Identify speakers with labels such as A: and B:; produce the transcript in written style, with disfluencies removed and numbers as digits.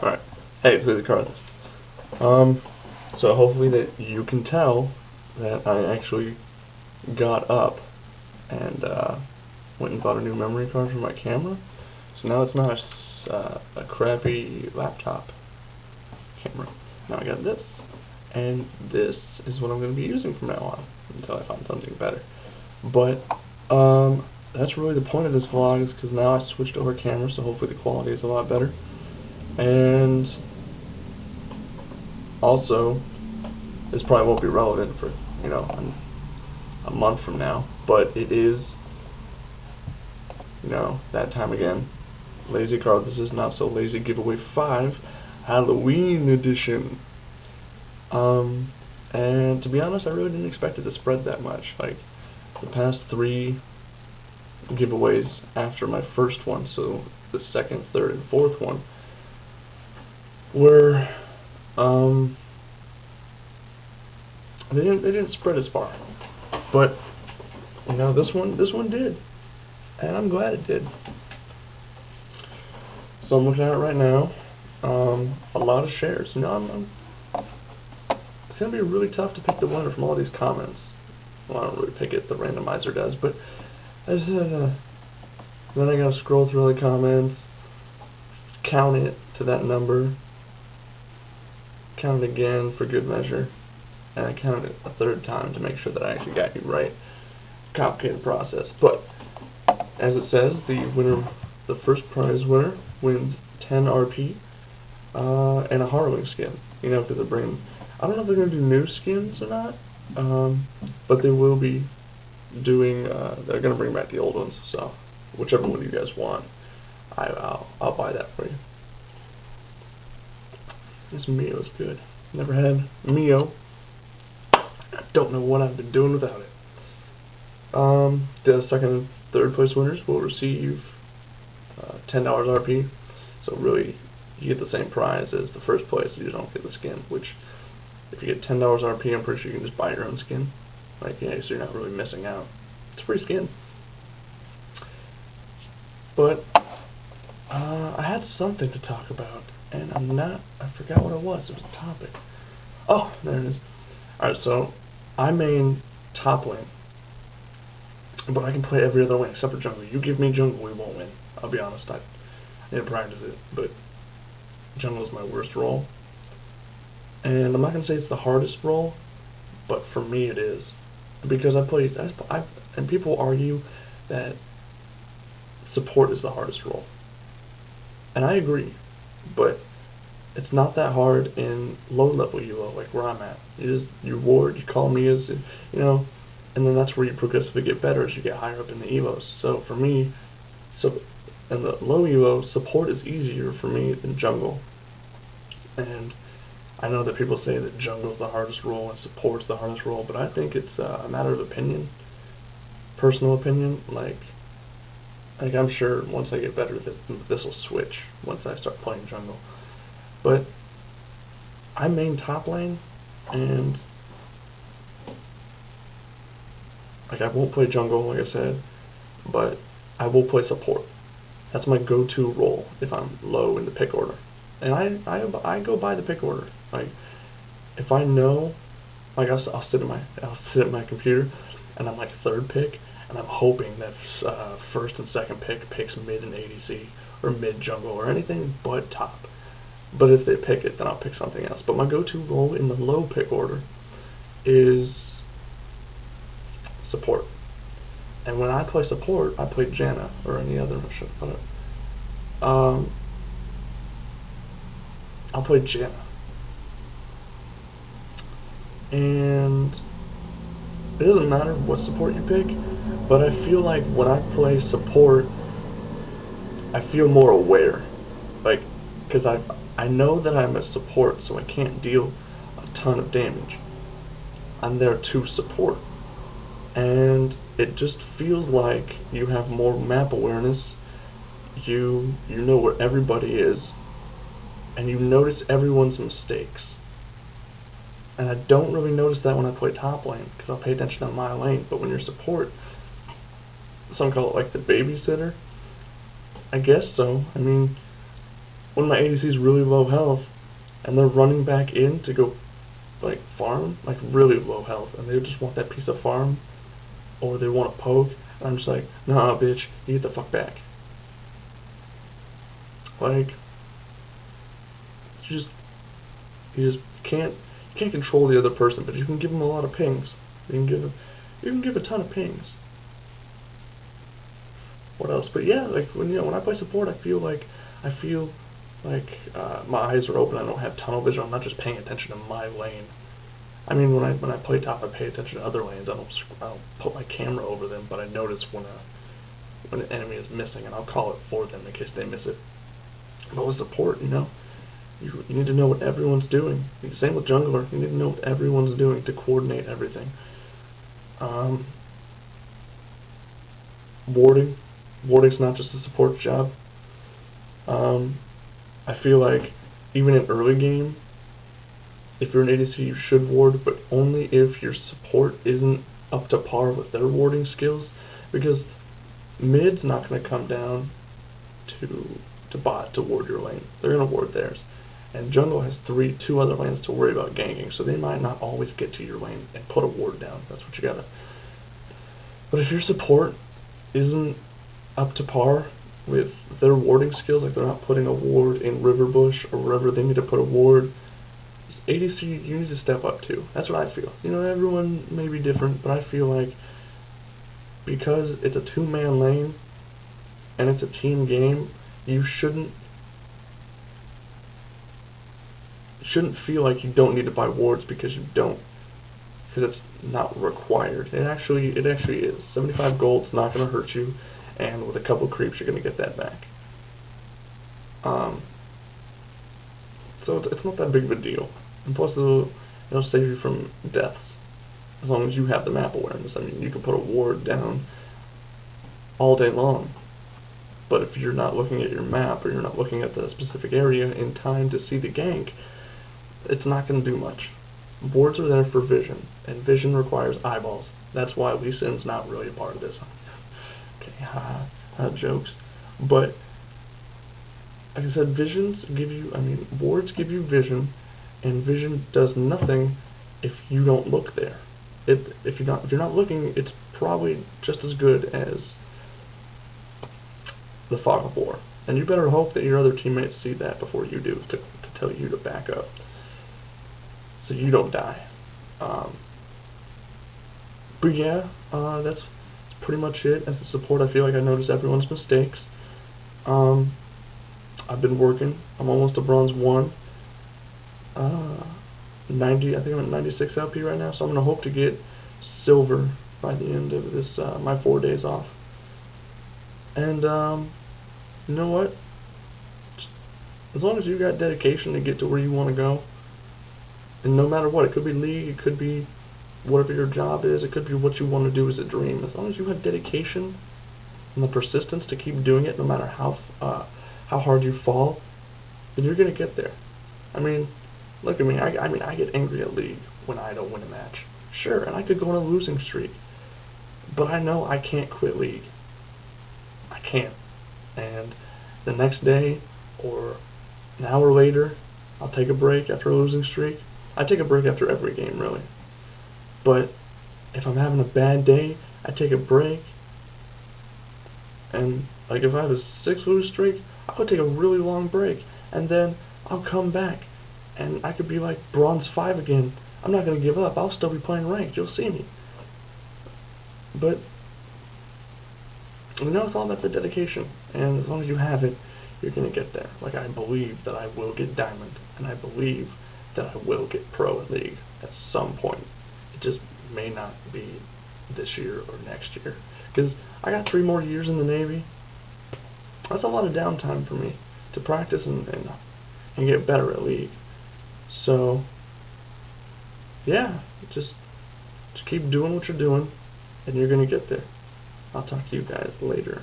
A: Alright. Hey, it's Lazy Karthus. So hopefully that you can tell that I actually got up and went and bought a new memory card for my camera. So now it's not a crappy laptop camera. Now I got this. And this is what I'm going to be using from now on until I find something better. But that's really the point of this vlog, is because now I switched over cameras, so hopefully the quality is a lot better. And also, this probably won't be relevant for, a month from now, but it is, that time again. Lazy Karthus is Not So Lazy Giveaway 5 Halloween edition. And to be honest, I really didn't expect it to spread that much. Like, the past 3 giveaways after my first one, so the second, third, and fourth one, were they didn't spread as far, but this one did, and I'm glad it did. So I'm looking at it right now. A lot of shares. It's gonna be really tough to pick the winner from all these comments. Well, I don't really pick it; the randomizer does. But I just then I gotta scroll through all the comments, count it to that number, count it again for good measure, and I count it a third time to make sure that I actually got you right. Complicated process, but as it says, the winner, the first prize winner, wins 10 RP and a Harrowing skin. Because they're bringing, I don't know if they're going to do new skins or not, but they will be doing. They're going to bring back the old ones. So whichever one you guys want, I'll buy that for you. This Mio is good. Never had Mio. I don't know what I've been doing without it. The second and third place winners will receive $10 RP. So really, you get the same prize as the first place. You don't get the skin. Which, if you get $10 RP, I'm pretty sure you can just buy your own skin. So you're not really missing out. It's free skin. But I had something to talk about, and I forgot what it was. It was a topic. Oh, there it is. Alright, so I main top lane, but I can play every other lane except for jungle. You give me jungle, we won't win. I'll be honest, I didn't practice it, but jungle is my worst role. And I'm not going to say it's the hardest role, but for me it is. Because and people argue that support is the hardest role. And I agree, but it's not that hard in low-level UO, like where I'm at. You ward, you call me as, and then that's where you progressively get better as you get higher up in the EVOs. So for me, in the low UO, support is easier for me than jungle. And I know that people say that jungle's the hardest role and support's the hardest role, but I think it's a matter of opinion, personal opinion. Like I'm sure once I get better that this will switch once I start playing jungle. But I main top lane, and I won't play jungle, like I said, but I will play support. That's my go-to role if I'm low in the pick order. And I go by the pick order. Like, if I know, like I'll sit at my computer, and I'm like third pick, and I'm hoping that first and second pick picks mid and ADC or mid jungle or anything but top. But if they pick it, then I'll pick something else. But my go-to role in the low pick order is support. And when I play support, I play Janna or any other. I'll play Janna. And it doesn't matter what support you pick, but I feel like when I play support, I feel more aware. Like, because I know that I'm a support, so I can't deal a ton of damage. I'm there to support. And it just feels like you have more map awareness. You know where everybody is, and you notice everyone's mistakes. And I don't really notice that when I play top lane, because I'll pay attention on my lane. But when you're support, some call it like the babysitter. I guess so. I mean, when my ADC's really low health, and they're running back in to go, like, farm, like, really low health, and they just want that piece of farm, or they want a poke, and I'm just like, nah, bitch, you get the fuck back. Like, you just can't control the other person, but you can give them a lot of pings. You can give a ton of pings. What else? But yeah, like when I play support, I feel like my eyes are open. I don't have tunnel vision. I'm not just paying attention to my lane. I mean, when I play top, I pay attention to other lanes. I don't put my camera over them, but I notice when an enemy is missing, and I'll call it for them in case they miss it. But with support, you need to know what everyone's doing. Same with jungler. You need to know what everyone's doing to coordinate everything. Warding's not just a support job. I feel like even in early game, if you're an ADC, you should ward, but only if your support isn't up to par with their warding skills, because mid's not going to come down to bot to ward your lane. They're going to ward theirs. And jungle has two other lanes to worry about ganking, so they might not always get to your lane and put a ward down. That's what you gotta. But if your support isn't up to par with their warding skills, like they're not putting a ward in River Bush or wherever they need to put a ward, ADC, you need to step up too. That's what I feel. Everyone may be different, but I feel like because it's a two-man lane and it's a team game, you shouldn't feel like you don't need to buy wards because you don't, because it's not required. It actually is. 75 gold's not going to hurt you, and with a couple creeps you're going to get that back. So it's not that big of a deal, and plus it'll save you from deaths as long as you have the map awareness. I mean, you can put a ward down all day long, but if you're not looking at your map or you're not looking at the specific area in time to see the gank, it's not going to do much. Wards are there for vision, and vision requires eyeballs. That's why Lee Sin's not really a part of this. Okay, jokes. But like I said, wards give you vision, and vision does nothing if you don't look there. If you're not looking, it's probably just as good as the fog of war. And you better hope that your other teammates see that before you do, to tell you to back up, so you don't die. But yeah, that's pretty much it. As a support, I feel like I notice everyone's mistakes. I've been working. I'm almost a bronze 1. 90. I think I'm at 96 LP right now, so I'm gonna hope to get silver by the end of this my 4 days off. And you know what? As long as you got dedication to get to where you want to go, and no matter what, it could be league, it could be whatever your job is, it could be what you want to do as a dream. As long as you have dedication and the persistence to keep doing it, no matter how hard you fall, then you're gonna get there. I mean, look at me. I get angry at league when I don't win a match. Sure, and I could go on a losing streak, but I know I can't quit league. I can't. And the next day or an hour later, I'll take a break after a losing streak. I take a break after every game, really. But if I'm having a bad day, I take a break. And like if I have a 6 lose streak, I'll take a really long break, and then I'll come back, and I could be like bronze 5 again. I'm not gonna give up. I'll still be playing ranked. You'll see me. But it's all about the dedication, and as long as you have it, you're gonna get there. Like, I believe that I will get diamond, and I believe that I will get pro in league at some point. It just may not be this year or next year, because I got 3 more years in the Navy. That's a lot of downtime for me to practice and get better at league. So yeah, just keep doing what you're doing, and you're gonna get there. I'll talk to you guys later.